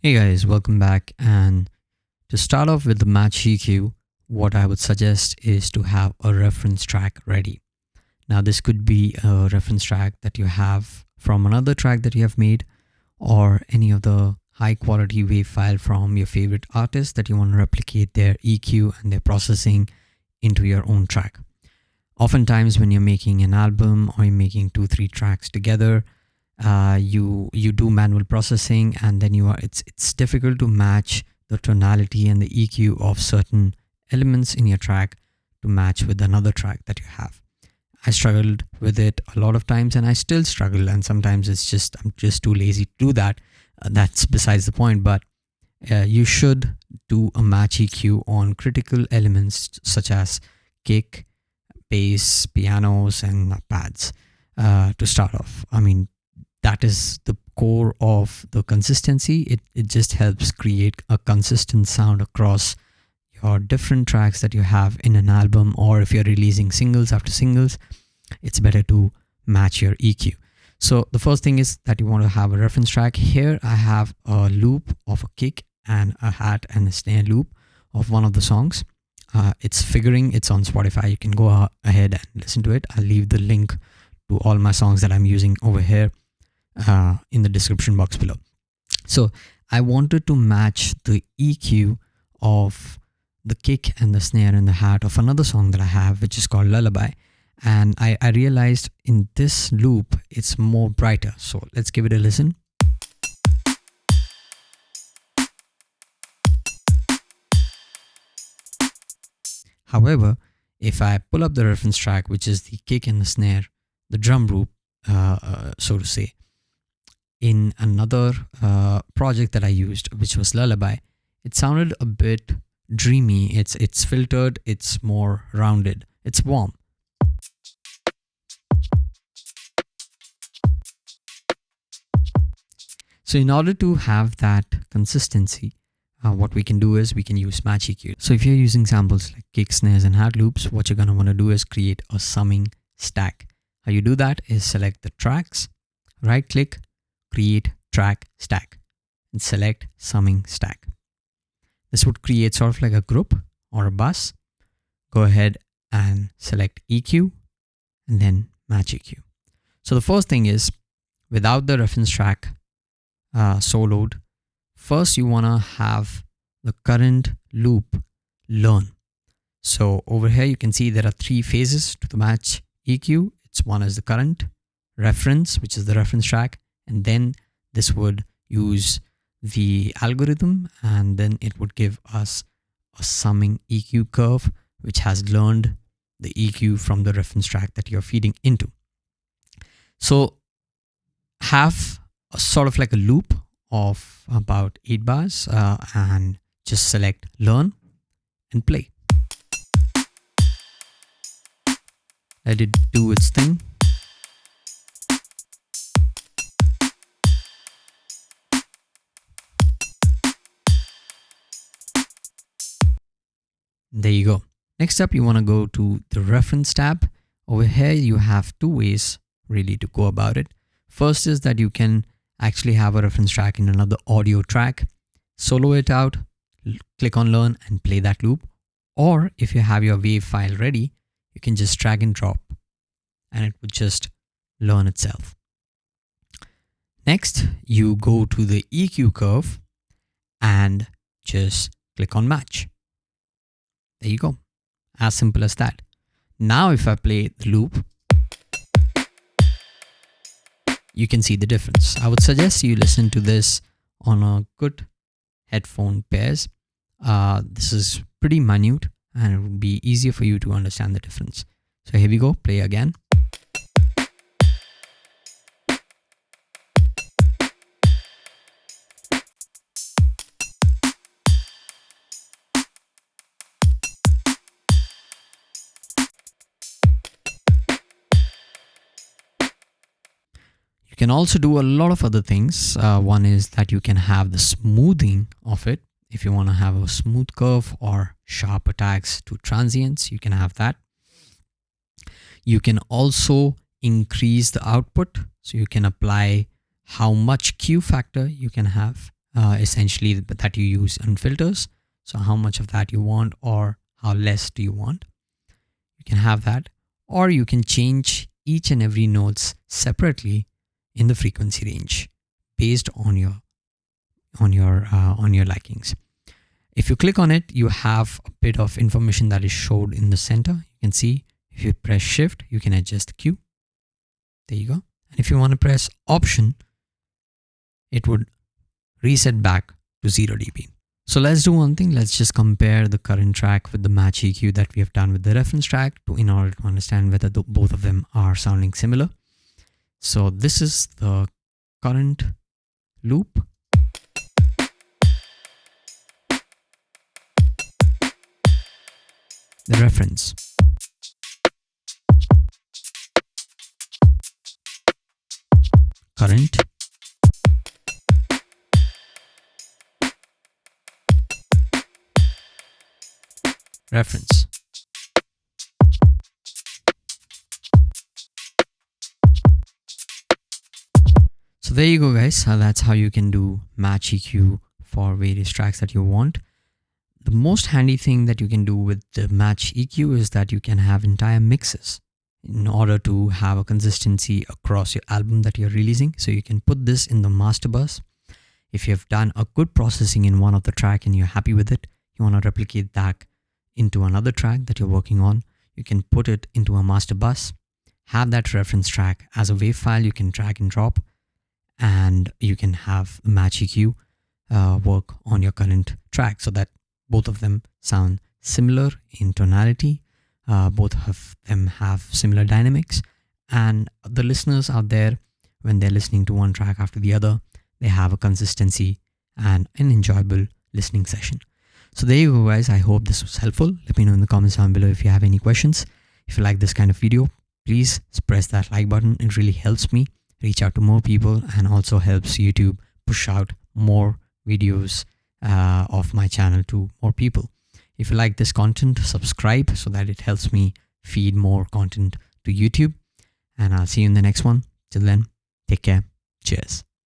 Hey guys, welcome back. And to start off with the match EQ, what I would suggest is to have a reference track ready. Now, this could be a reference track that you have from another track that you have made, or any of the high quality wave file from your favorite artist that you want to replicate their EQ and their processing into your own track. Oftentimes, when you're making an album or you're making 2-3 tracks together, you do manual processing, and then it's difficult to match the tonality and the EQ of certain elements in your track to match with another track that you have. I struggled with it a lot of times, and I still struggle, and sometimes I'm just too lazy to do that. That's besides the point. But you should do a match EQ on critical elements such as kick, bass, pianos, and pads to start off. I mean, that is the core of the consistency. It just helps create a consistent sound across your different tracks that you have in an album, or if you're releasing singles after singles, it's better to match your EQ. So the first thing is that you want to have a reference track. Here I have a loop of a kick and a hat and a snare loop of one of the songs. It's Figuring. It's on Spotify. You can go ahead and listen to it. I'll leave the link to all my songs that I'm using over here in the description box below. So I wanted to match the EQ of the kick and the snare and the hat of another song that I have, which is called Lullaby. And I realized in this loop, it's more brighter. So let's give it a listen. However, if I pull up the reference track, which is the kick and the snare, the drum loop, so to say, in another project that I used, which was Lullaby, it sounded a bit dreamy. It's filtered, it's more rounded, it's warm. So in order to have that consistency, what we can do is we can use match EQ. So if you're using samples like kick, snares, and hat loops, what you're going to want to do is create a summing stack. How you do that is select the tracks, right click, create track stack, and select summing stack. This would create sort of like a group or a bus. Go ahead and select EQ and then match EQ. So the first thing is, without the reference track soloed, first you want to have the current loop learn. So over here you can see there are 3 phases to the match EQ. One is the current, reference, which is the reference track, and then this would use the algorithm, and then it would give us a summing EQ curve, which has learned the EQ from the reference track that you're feeding into. So have a sort of like a loop of about 8 bars and just select learn and play. Let it do its thing. There you go. Next up, you want to go to the reference tab. Over here, you have 2 ways really to go about it. First is that you can actually have a reference track in another audio track, solo it out, click on learn and play that loop. Or if you have your wave file ready, you can just drag and drop and it would just learn itself. Next, you go to the EQ curve and just click on match. There you go. As simple as that. Now if I play the loop, you can see the difference. I would suggest you listen to this on a good headphone pairs. This is pretty minute and it would be easier for you to understand the difference. So here we go, play again. You can also do a lot of other things. One is that you can have the smoothing of it. If you want to have a smooth curve or sharp attacks to transients, you can have that. You can also increase the output. So you can apply how much Q factor you can have essentially that you use on filters. So how much of that you want or how less do you want. You can have that, or you can change each and every notes separately in the frequency range based on your likings. If you click on it, you have a bit of information that is showed in the center. You can see if you press shift, you can adjust the Q. There you go. And if you want to press option, it would reset back to 0 dB. So let's do one thing. Let's just compare the current track with the match EQ that we have done with the reference track in order to understand whether both of them are sounding similar. So this is the current loop. The reference. Current. Reference. So there you go, guys. That's how you can do match EQ for various tracks that you want. The most handy thing that you can do with the match EQ is that you can have entire mixes in order to have a consistency across your album that you're releasing. So you can put this in the master bus. If you have done a good processing in one of the track and you're happy with it, you want to replicate that into another track that you're working on, you can put it into a master bus, have that reference track as a WAV file you can drag and drop, and you can have match EQ work on your current track so that both of them sound similar in tonality, both of them have similar dynamics, and the listeners out there, when they're listening to one track after the other, they have a consistency and an enjoyable listening session. So there you go, guys. I hope this was helpful. Let me know in the comments down below if you have any questions. If you like this kind of video, please press that like button. It really helps me reach out to more people and also helps YouTube push out more videos of my channel to more people. If you like this content, subscribe so that it helps me feed more content to YouTube. And I'll see you in the next one. Till then, take care. Cheers.